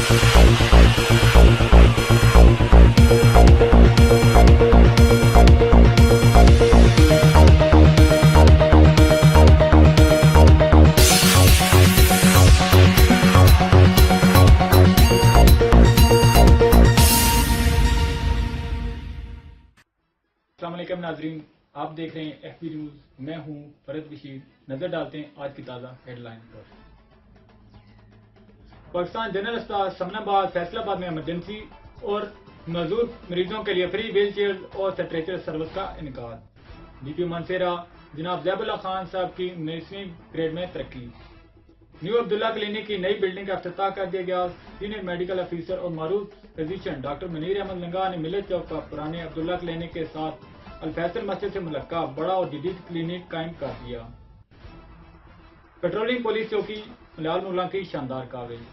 السلام علیکم ناظرین، آپ دیکھ رہے ہیں ایف پی نیوز. میں ہوں فرد بشیر. نظر ڈالتے ہیں آج کی تازہ ہیڈ لائن پر. پاکستان جنرل اسپتال سمن آباد فیصل آباد میں ایمرجنسی اور معذور مریضوں کے لیے فری ویل چیئر اور سٹریچر سروس کا انعقاد. ڈی پی مانسہرہ جناب زیب اللہ خان صاحب کی 19ویں گریڈ میں ترقی. نیو عبداللہ کلینک کی نئی بلڈنگ کا افتتاح کر دیا گیا. سینئر میڈیکل افیسر اور معروف فزیشین ڈاکٹر منیر احمد لنگا نے ملت چوک پر پرانے عبداللہ کلینک کے ساتھ الفیصل مسجد سے ملکہ بڑا اور جدید کلینک قائم کر دیا. پیٹرولنگ پولیس چوکی ملیال مغلاں کی شاندار کاوش.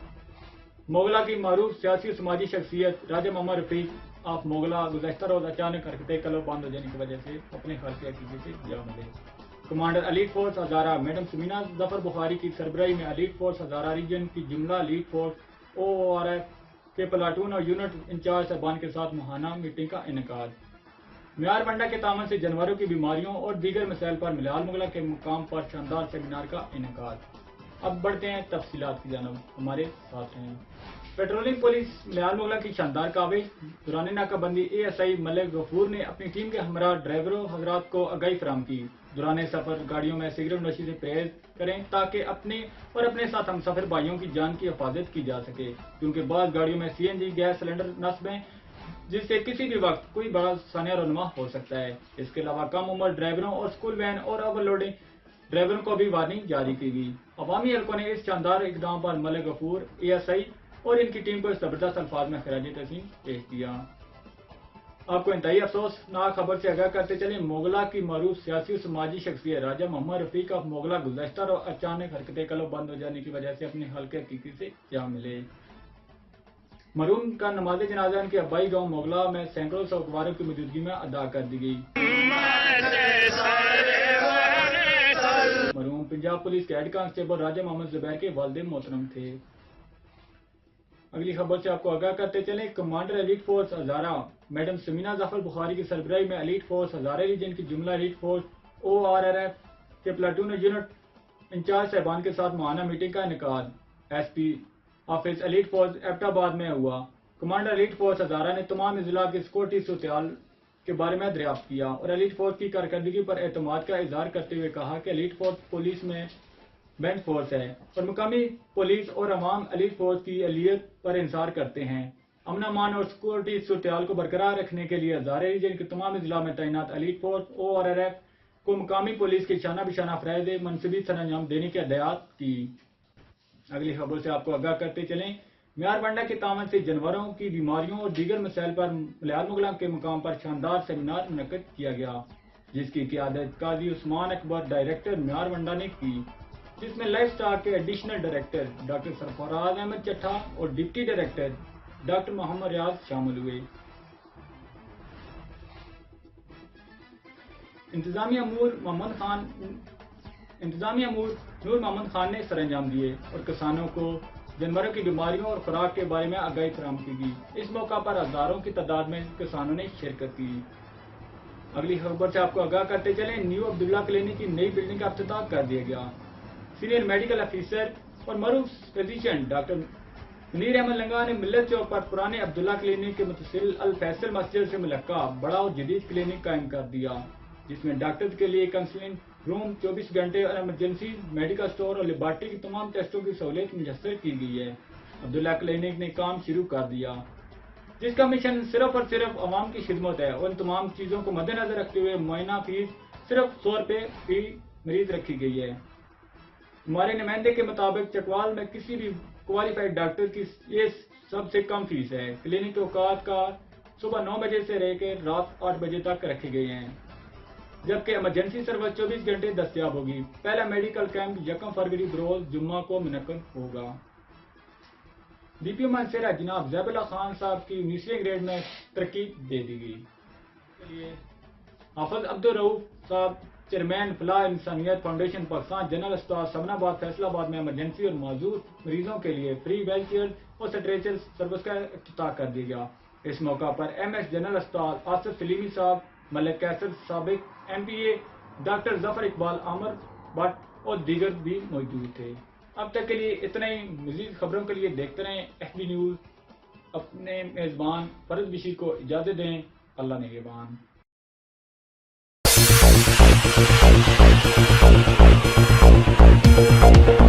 موغلا کی معروف سیاسی و سماجی شخصیت راجہ محمد رفیق آف موغلا گزشتہ روز اچانک حرکت قلب بند ہو جانے کی وجہ سے اپنے خالق عقیدے سے جا ملے. Commander elite force Hazara madam Samina Zafar Bukhari کی سربراہی میں ایلیٹ فورس ہزارہ ریجن کی جملہ elite force O R F کے پلاٹون اور یونٹ انچارج صاحبان کے ساتھ ماہانہ میٹنگ کا انعقاد. معیار بنڈا کے تعاون سے جانوروں کی بیماریوں اور دیگر مسائل پر ملیال مغلا کے مقام پر شاندار سیمینار کا انعقاد. اب بڑھتے ہیں تفصیلات کی جانب، ہمارے ساتھ ہیں. پیٹرولنگ پولیس ملیال مغلا کی شاندار کاوش. دوران ناکہ بندی اے ایس آئی ملک غفور نے اپنی ٹیم کے ہمراہ ڈرائیوروں حضرات کو آگاہی فراہم کی. دوران سفر گاڑیوں میں سگریٹ نوشی سے پرہیز کریں تاکہ اپنے اور اپنے ساتھ ہم سفر بھائیوں کی جان کی حفاظت کی جا سکے، کیونکہ بعض گاڑیوں میں سی این جی گیس سلنڈر نصب ہیں جس سے کسی بھی وقت کوئی بڑا سانحہ رونما ہو سکتا ہے. اس کے علاوہ کم عمر ڈرائیوروں اور اسکول وین اور اوور لوڈنگ ڈرائیوروں کو بھی وارننگ جاری کی گئی. عوامی حلقوں نے اس شاندار اقدام پر ملک غفور، اے ایس آئی اور ان کی ٹیم کو زبردست الفاظ میں خراج تحسین پیش کیا. آپ کو انتہائی افسوسناک خبر سے آگاہ کرتے چلیں، موغلا کی معروف سیاسی و سماجی شخصیت راجہ محمد رفیق آف موغلا گزشتہ روز اچانک حرکت قلب بند ہو جانے کی وجہ سے اپنے حلقہ حقیقی سے جا ملے. مرحوم کا نماز جنازہ ان کے آبائی گاؤں موغلا میں سینکڑوں سوگواروں کی موجودگی میں ادا کر دی گئی. مرحوم پنجاب پولیس کے ہیڈ کانسٹیبل راجہ محمد زبیر کے والد محترم تھے. اگلی خبر سے آپ کو آگاہ کرتے چلیں، commander elite force Hazara madam Samina Zafar Bukhari کی سربراہی میں ایلیٹ فورس ہزارہ ریجن کی جملہ elite force O R F کے پلاٹون یونٹ انچارج صاحبان کے ساتھ ماہانہ میٹنگ کا انعقاد S P office elite force Abbottabad میں ہوا. کمانڈر ایلیٹ فورس ہزارہ نے تمام اضلاع کی سیکورٹی صورتحال کے بارے میں دریافت کیا اور ایلیٹ فورس کی کارکردگی پر اعتماد کا اظہار کرتے ہوئے کہا کہ ایلیٹ فورس پولیس میں بینچ فورس ہے اور مقامی پولیس اور عوام ایلیٹ فورس کی اہلیت پر انحصار کرتے ہیں. امن امان اور سیکورٹی صورتحال کو برقرار رکھنے کے لیے ہزارہ ریجن کے تمام اضلاع میں تعینات elite force O R F کو مقامی پولیس کے شانہ بشانہ فرائض منصبی سر انجام دینے کی ہدایات کی. اگلی خبر سے آپ کو آگاہ کرتے چلیں، معیار بنڈا کے تعاون سے جانوروں کی بیماریوں اور دیگر مسائل پر ملیال مغلا کے مقام پر شاندار سیمینار منعقد کیا گیا، جس کی قیادت قاضی عثمان اکبر ڈائریکٹر معیار بنڈا نے کی، جس میں لائف سٹاک کے ایڈیشنل ڈائریکٹر ڈاکٹر سرفراز احمد چٹھا اور ڈپٹی ڈائریکٹر ڈاکٹر محمد ریاض شامل ہوئے. انتظامی امور نور محمد خان نے سر انجام دیے اور کسانوں کو جانوروں کی بیماریوں اور خوراک کے بارے میں آگاہی فراہم کی گئی. اس موقع پر ہزاروں کی تعداد میں کسانوں نے شرکت کی. اگلی خبر سے آپ کو آگاہ کرتے چلیں، نیو عبداللہ کلینک کی نئی بلڈنگ کا افتتاح کر دیا گیا. سینئر میڈیکل افیسر اور معروف فزیشین ڈاکٹر منیر احمد لنگا نے ملت چوک پر پرانے عبداللہ کلینک کے متصل الفیصل مسجد سے ملکہ بڑا اور جدید کلینک قائم کر دیا، جس میں ڈاکٹرز کے لیے کانسلنگ روم، 24 گھنٹے اور ایمرجنسی میڈیکل سٹور اور لیبارٹری کی تمام ٹیسٹوں کی سہولت میسر کی گئی ہے. عبداللہ کلینک نے کام شروع کر دیا، جس کا مشن صرف اور صرف عوام کی خدمت ہے اور ان تمام چیزوں کو مد نظر رکھتے ہوئے معائنہ فیس صرف 100 روپے فی مریض رکھی گئی ہے. ہمارے نمائندے کے مطابق چکوال میں کسی بھی کوالیفائڈ ڈاکٹر کی یہ سب سے کم فیس ہے. کلینک کے اوقات کا صبح 9 بجے سے لے کے رات 8 بجے تک رکھے گئے ہیں، جبکہ ایمرجنسی سروس 24 گھنٹے دستیاب ہوگی. پہلا میڈیکل کیمپ 1 فروری بروز جمعہ کو منعقد ہوگا. ڈی پی مانسہرہ جناب زیب اللہ خان صاحب کی 19ویں گریڈ میں ترقی دے دی گئی. حافظ عبدالرؤف صاحب چیئرمین فلاح انسانیت فاؤنڈیشن پاکستان جنرل اسپتال سمن آباد فیصل آباد میں ایمرجنسی اور معذور مریضوں کے لیے فری ویل چیئر اور اسٹریچر سروس کا افتتاح کر دیا گیا۔ اس موقع پر ایم ایس جنرل اسپتال آصف سلیمی صاحب، ملک کیسر سابق M P A doctor Zafar Iqbal Amir Butt اور دیگر بھی موجود تھے۔ اب تک کے لیے اتنا ہی۔ مزید خبروں کے لیے دیکھتے رہیں ایس ڈی نیوز۔ اپنے میزبان فرد بشیر کو اجازت دیں۔ اللہ نگہبان۔ Thank you.